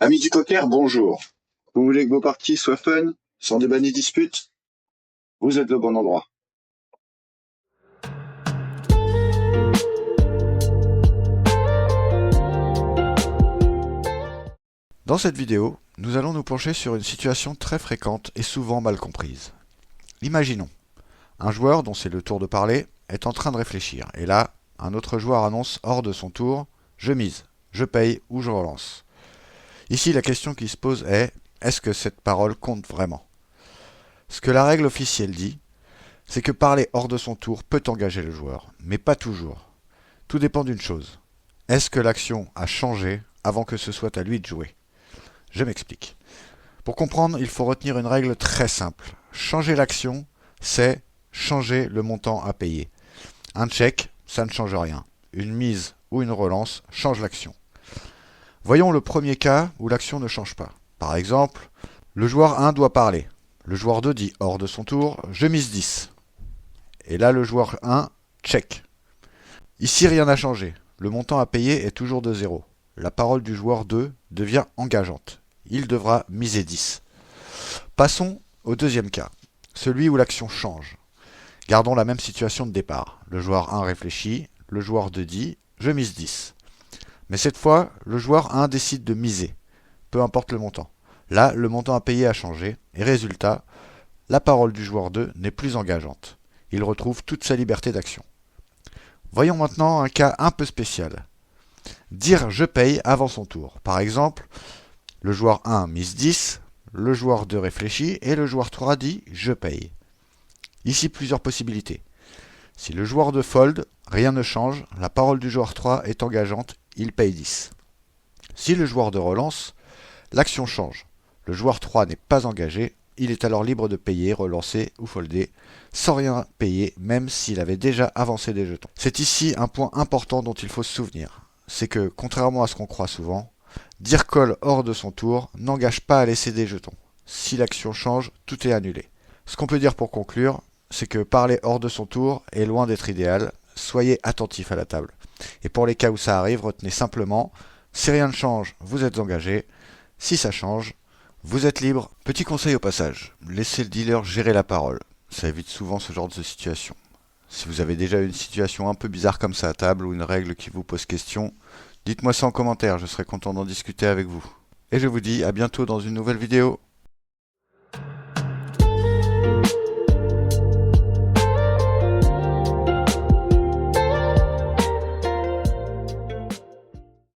Amis du poker, bonjour. Vous voulez que vos parties soient fun, sans débat ni dispute? Vous êtes au bon endroit. Dans cette vidéo, nous allons nous pencher sur une situation très fréquente et souvent mal comprise. Imaginons, un joueur dont c'est le tour de parler est en train de réfléchir, et là, un autre joueur annonce hors de son tour « je mise, je paye ou je relance ». Ici, la question qui se pose est « est-ce que cette parole compte vraiment ?» Ce que la règle officielle dit, c'est que parler hors de son tour peut engager le joueur, mais pas toujours. Tout dépend d'une chose. Est-ce que l'action a changé avant que ce soit à lui de jouer ? Je m'explique. Pour comprendre, il faut retenir une règle très simple. Changer l'action, c'est changer le montant à payer. Un check, ça ne change rien. Une mise ou une relance change l'action. Voyons le premier cas où l'action ne change pas. Par exemple, le joueur 1 doit parler. Le joueur 2 dit hors de son tour, je mise 10. Et là, le joueur 1 check. Ici, rien n'a changé. Le montant à payer est toujours de 0. La parole du joueur 2 devient engageante. Il devra miser 10. Passons au deuxième cas, celui où l'action change. Gardons la même situation de départ. Le joueur 1 réfléchit, le joueur 2 dit « je mise 10 ». Mais cette fois, le joueur 1 décide de miser, peu importe le montant. Là, le montant à payer a changé, et résultat, la parole du joueur 2 n'est plus engageante. Il retrouve toute sa liberté d'action. Voyons maintenant un cas un peu spécial. Dire « je paye » avant son tour. Par exemple, le joueur 1 mise 10, le joueur 2 réfléchit et le joueur 3 dit « je paye ». Ici, plusieurs possibilités. Si le joueur 2 fold, rien ne change, la parole du joueur 3 est engageante, il paye 10. Si le joueur 2 relance, l'action change. Le joueur 3 n'est pas engagé, il est alors libre de payer, relancer ou folder, sans rien payer, même s'il avait déjà avancé des jetons. C'est ici un point important dont il faut se souvenir. C'est que, contrairement à ce qu'on croit souvent, dire call hors de son tour n'engage pas à laisser des jetons. Si l'action change, tout est annulé. Ce qu'on peut dire pour conclure, c'est que parler hors de son tour est loin d'être idéal. Soyez attentifs à la table. Et pour les cas où ça arrive, retenez simplement, si rien ne change, vous êtes engagé. Si ça change, vous êtes libre. Petit conseil au passage, laissez le dealer gérer la parole. Ça évite souvent ce genre de situation. Si vous avez déjà une situation un peu bizarre comme ça à table ou une règle qui vous pose question, dites-moi ça en commentaire, je serai content d'en discuter avec vous. Et je vous dis à bientôt dans une nouvelle vidéo.